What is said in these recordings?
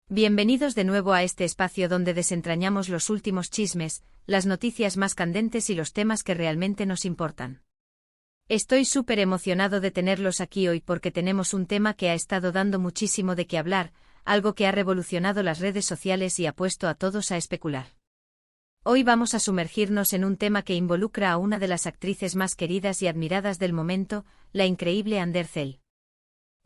Bienvenidos de nuevo a este espacio donde desentrañamos los últimos chismes, las noticias más candentes y los temas que realmente nos importan. Estoy súper emocionado de tenerlos aquí hoy porque tenemos un tema que ha estado dando muchísimo de qué hablar, algo que ha revolucionado las redes sociales y ha puesto a todos a especular. Hoy vamos a sumergirnos en un tema que involucra a una de las actrices más queridas y admiradas del momento, la increíble Hande Erçel.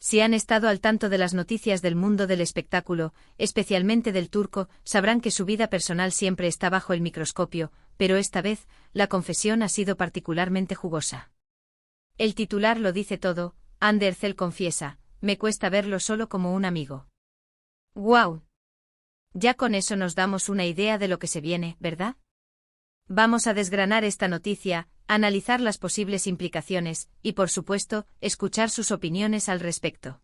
Si han estado al tanto de las noticias del mundo del espectáculo, especialmente del turco, sabrán que su vida personal siempre está bajo el microscopio, pero esta vez, la confesión ha sido particularmente jugosa. El titular lo dice todo: Hande Erçel confiesa, me cuesta verlo solo como un amigo. ¡Guau! Ya con eso nos damos una idea de lo que se viene, ¿verdad? Vamos a desgranar esta noticia, analizar las posibles implicaciones, y por supuesto, escuchar sus opiniones al respecto.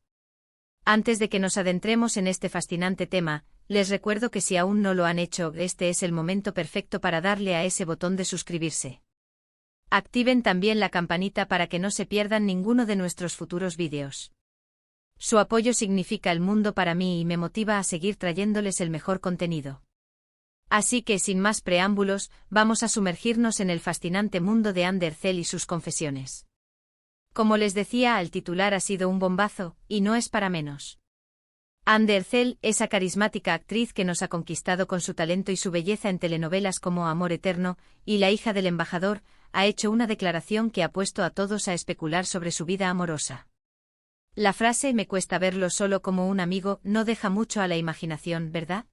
Antes de que nos adentremos en este fascinante tema, les recuerdo que si aún no lo han hecho, este es el momento perfecto para darle a ese botón de suscribirse. Activen también la campanita para que no se pierdan ninguno de nuestros futuros vídeos. Su apoyo significa el mundo para mí y me motiva a seguir trayéndoles el mejor contenido. Así que sin más preámbulos, vamos a sumergirnos en el fascinante mundo de Hande Erçel y sus confesiones. Como les decía, el titular ha sido un bombazo, y no es para menos. Hande Erçel, esa carismática actriz que nos ha conquistado con su talento y su belleza en telenovelas como Amor Eterno y La hija del embajador, ha hecho una declaración que ha puesto a todos a especular sobre su vida amorosa. La frase "me cuesta verlo solo como un amigo" no deja mucho a la imaginación, ¿verdad?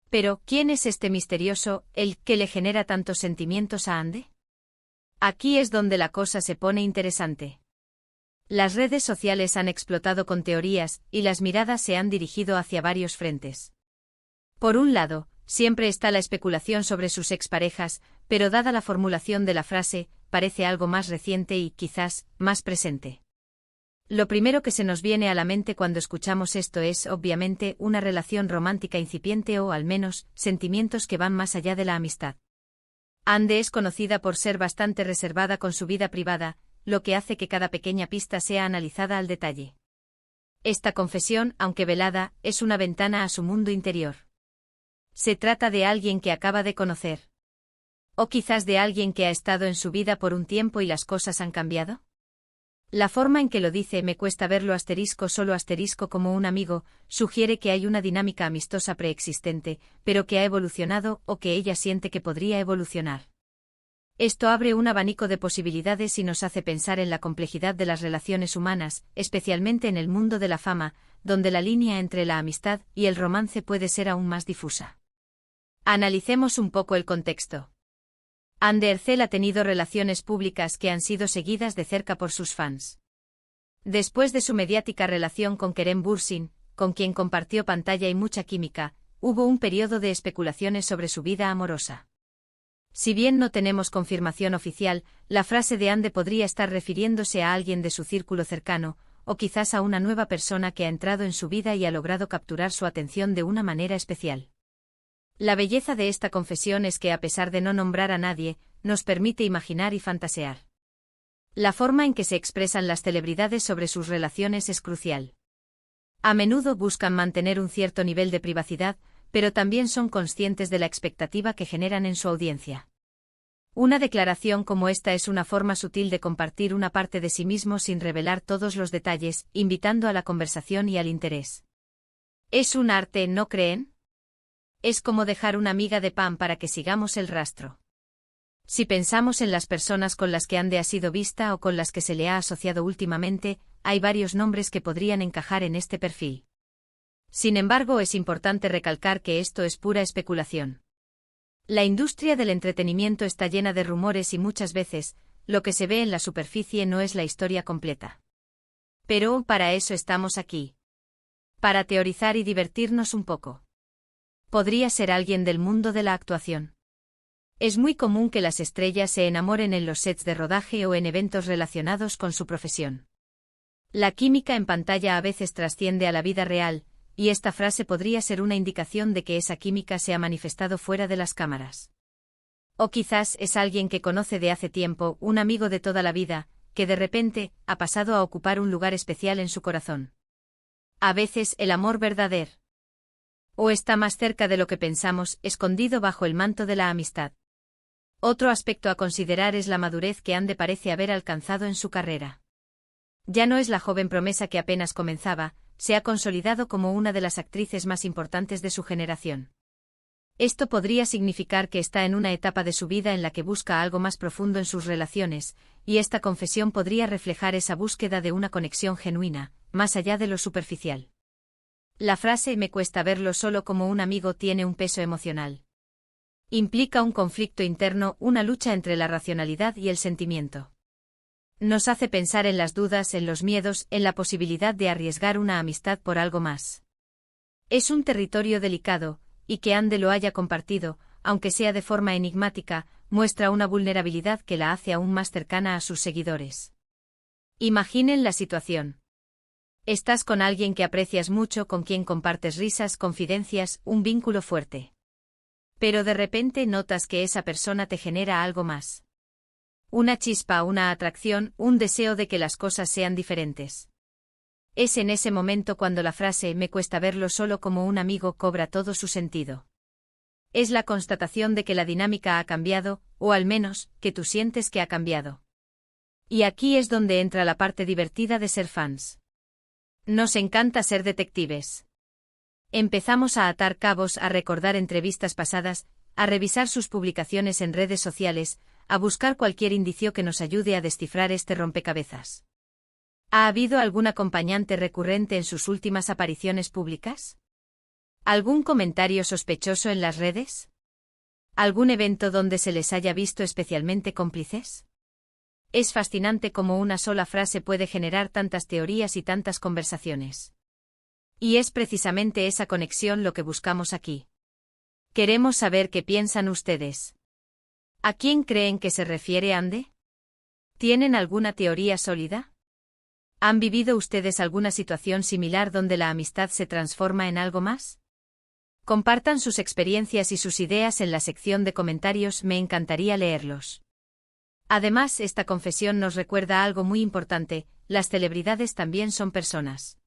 Pero, ¿quién es este misterioso, el que le genera tantos sentimientos a Hande? Aquí es donde la cosa se pone interesante. Las redes sociales han explotado con teorías, y las miradas se han dirigido hacia varios frentes. Por un lado, siempre está la especulación sobre sus exparejas, pero dada la formulación de la frase, parece algo más reciente y, quizás, más presente. Lo primero que se nos viene a la mente cuando escuchamos esto es, obviamente, una relación romántica incipiente o, al menos, sentimientos que van más allá de la amistad. Hande es conocida por ser bastante reservada con su vida privada, lo que hace que cada pequeña pista sea analizada al detalle. Esta confesión, aunque velada, es una ventana a su mundo interior. ¿Se trata de alguien que acaba de conocer? ¿O quizás de alguien que ha estado en su vida por un tiempo y las cosas han cambiado? La forma en que lo dice "me cuesta verlo solo como un amigo" sugiere que hay una dinámica amistosa preexistente, pero que ha evolucionado o que ella siente que podría evolucionar. Esto abre un abanico de posibilidades y nos hace pensar en la complejidad de las relaciones humanas, especialmente en el mundo de la fama, donde la línea entre la amistad y el romance puede ser aún más difusa. Analicemos un poco el contexto. Hande Erçel ha tenido relaciones públicas que han sido seguidas de cerca por sus fans. Después de su mediática relación con Kerem Bürsin, con quien compartió pantalla y mucha química, hubo un periodo de especulaciones sobre su vida amorosa. Si bien no tenemos confirmación oficial, la frase de Hande podría estar refiriéndose a alguien de su círculo cercano, o quizás a una nueva persona que ha entrado en su vida y ha logrado capturar su atención de una manera especial. La belleza de esta confesión es que, a pesar de no nombrar a nadie, nos permite imaginar y fantasear. La forma en que se expresan las celebridades sobre sus relaciones es crucial. A menudo buscan mantener un cierto nivel de privacidad, pero también son conscientes de la expectativa que generan en su audiencia. Una declaración como esta es una forma sutil de compartir una parte de sí mismo sin revelar todos los detalles, invitando a la conversación y al interés. Es un arte, ¿no creen? Es como dejar una miga de pan para que sigamos el rastro. Si pensamos en las personas con las que Hande ha sido vista o con las que se le ha asociado últimamente, hay varios nombres que podrían encajar en este perfil. Sin embargo, es importante recalcar que esto es pura especulación. La industria del entretenimiento está llena de rumores y muchas veces, lo que se ve en la superficie no es la historia completa. Pero para eso estamos aquí. Para teorizar y divertirnos un poco. Podría ser alguien del mundo de la actuación. Es muy común que las estrellas se enamoren en los sets de rodaje o en eventos relacionados con su profesión. La química en pantalla a veces trasciende a la vida real, y esta frase podría ser una indicación de que esa química se ha manifestado fuera de las cámaras. O quizás es alguien que conoce de hace tiempo, un amigo de toda la vida, que de repente ha pasado a ocupar un lugar especial en su corazón. A veces el amor verdadero O está más cerca de lo que pensamos, escondido bajo el manto de la amistad. Otro aspecto a considerar es la madurez que Ande parece haber alcanzado en su carrera. Ya no es la joven promesa que apenas comenzaba, se ha consolidado como una de las actrices más importantes de su generación. Esto podría significar que está en una etapa de su vida en la que busca algo más profundo en sus relaciones, y esta confesión podría reflejar esa búsqueda de una conexión genuina, más allá de lo superficial. La frase "me cuesta verlo solo como un amigo" tiene un peso emocional. Implica un conflicto interno, una lucha entre la racionalidad y el sentimiento. Nos hace pensar en las dudas, en los miedos, en la posibilidad de arriesgar una amistad por algo más. Es un territorio delicado, y que Ande lo haya compartido, aunque sea de forma enigmática, muestra una vulnerabilidad que la hace aún más cercana a sus seguidores. Imaginen la situación. Estás con alguien que aprecias mucho, con quien compartes risas, confidencias, un vínculo fuerte. Pero de repente notas que esa persona te genera algo más. Una chispa, una atracción, un deseo de que las cosas sean diferentes. Es en ese momento cuando la frase "me cuesta verlo solo como un amigo" cobra todo su sentido. Es la constatación de que la dinámica ha cambiado, o al menos, que tú sientes que ha cambiado. Y aquí es donde entra la parte divertida de ser fans. Nos encanta ser detectives. Empezamos a atar cabos, a recordar entrevistas pasadas, a revisar sus publicaciones en redes sociales, a buscar cualquier indicio que nos ayude a descifrar este rompecabezas. ¿Ha habido algún acompañante recurrente en sus últimas apariciones públicas? ¿Algún comentario sospechoso en las redes? ¿Algún evento donde se les haya visto especialmente cómplices? Es fascinante cómo una sola frase puede generar tantas teorías y tantas conversaciones. Y es precisamente esa conexión lo que buscamos aquí. Queremos saber qué piensan ustedes. ¿A quién creen que se refiere Ande? ¿Tienen alguna teoría sólida? ¿Han vivido ustedes alguna situación similar donde la amistad se transforma en algo más? Compartan sus experiencias y sus ideas en la sección de comentarios, me encantaría leerlos. Además, esta confesión nos recuerda algo muy importante: las celebridades también son personas.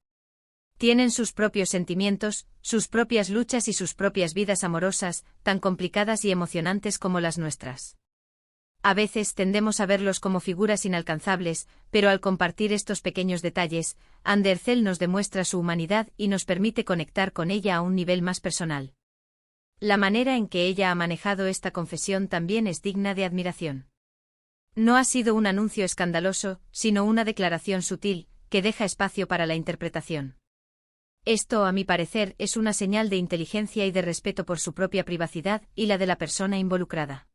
Tienen sus propios sentimientos, sus propias luchas y sus propias vidas amorosas, tan complicadas y emocionantes como las nuestras. A veces tendemos a verlos como figuras inalcanzables, pero al compartir estos pequeños detalles, Ande Ercel nos demuestra su humanidad y nos permite conectar con ella a un nivel más personal. La manera en que ella ha manejado esta confesión también es digna de admiración. No ha sido un anuncio escandaloso, sino una declaración sutil, que deja espacio para la interpretación. Esto, a mi parecer, es una señal de inteligencia y de respeto por su propia privacidad y la de la persona involucrada.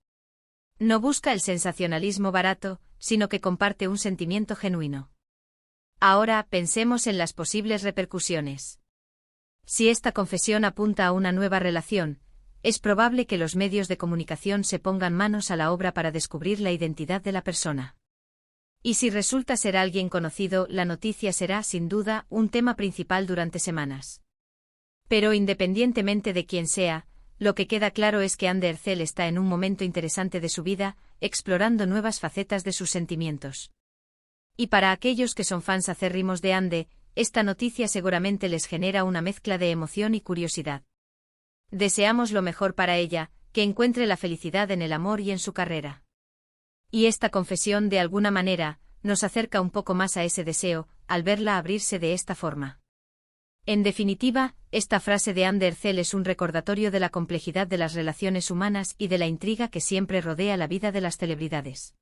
No busca el sensacionalismo barato, sino que comparte un sentimiento genuino. Ahora, pensemos en las posibles repercusiones. Si esta confesión apunta a una nueva relación, es probable que los medios de comunicación se pongan manos a la obra para descubrir la identidad de la persona. Y si resulta ser alguien conocido, la noticia será, sin duda, un tema principal durante semanas. Pero independientemente de quién sea, lo que queda claro es que Ande Ercel está en un momento interesante de su vida, explorando nuevas facetas de sus sentimientos. Y para aquellos que son fans acérrimos de Ande, esta noticia seguramente les genera una mezcla de emoción y curiosidad. Deseamos lo mejor para ella, que encuentre la felicidad en el amor y en su carrera. Y esta confesión, de alguna manera, nos acerca un poco más a ese deseo, al verla abrirse de esta forma. En definitiva, esta frase de Ande Ercel es un recordatorio de la complejidad de las relaciones humanas y de la intriga que siempre rodea la vida de las celebridades.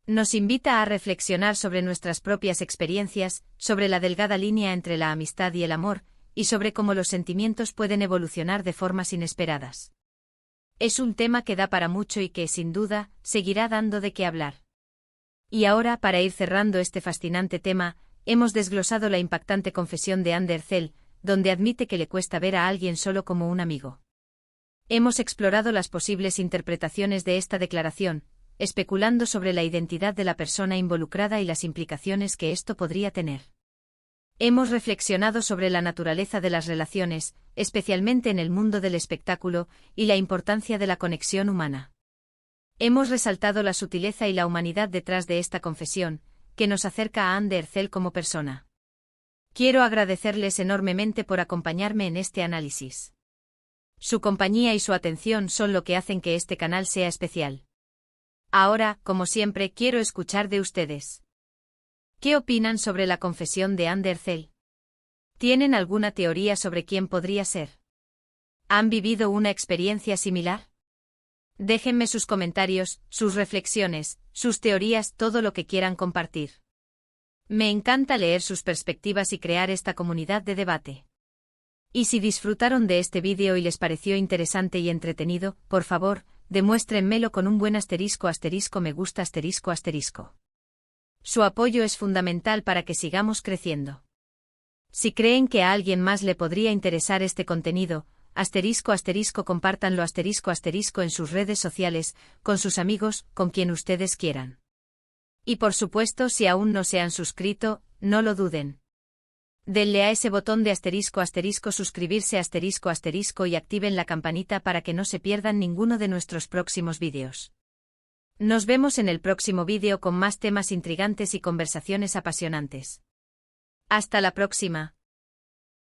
Nos invita a reflexionar sobre nuestras propias experiencias, sobre la delgada línea entre la amistad y el amor, y sobre cómo los sentimientos pueden evolucionar de formas inesperadas. Es un tema que da para mucho y que, sin duda, seguirá dando de qué hablar. Y ahora, para ir cerrando este fascinante tema, hemos desglosado la impactante confesión de Ande Ercel, donde admite que le cuesta ver a alguien solo como un amigo. Hemos explorado las posibles interpretaciones de esta declaración, especulando sobre la identidad de la persona involucrada y las implicaciones que esto podría tener. Hemos reflexionado sobre la naturaleza de las relaciones, especialmente en el mundo del espectáculo, y la importancia de la conexión humana. Hemos resaltado la sutileza y la humanidad detrás de esta confesión, que nos acerca a Ande Ercel como persona. Quiero agradecerles enormemente por acompañarme en este análisis. Su compañía y su atención son lo que hacen que este canal sea especial. Ahora, como siempre, quiero escuchar de ustedes. ¿Qué opinan sobre la confesión de Andercel? ¿Tienen alguna teoría sobre quién podría ser? ¿Han vivido una experiencia similar? Déjenme sus comentarios, sus reflexiones, sus teorías, todo lo que quieran compartir. Me encanta leer sus perspectivas y crear esta comunidad de debate. Y si disfrutaron de este vídeo y les pareció interesante y entretenido, por favor, demuéstrenmelo con un buen **me gusta **. Su apoyo es fundamental para que sigamos creciendo. Si creen que a alguien más le podría interesar este contenido, compártanlo en sus redes sociales, con sus amigos, con quien ustedes quieran. Y por supuesto, si aún no se han suscrito, no lo duden. Denle a ese botón de suscribirse y activen la campanita para que no se pierdan ninguno de nuestros próximos vídeos. Nos vemos en el próximo vídeo con más temas intrigantes y conversaciones apasionantes. Hasta la próxima.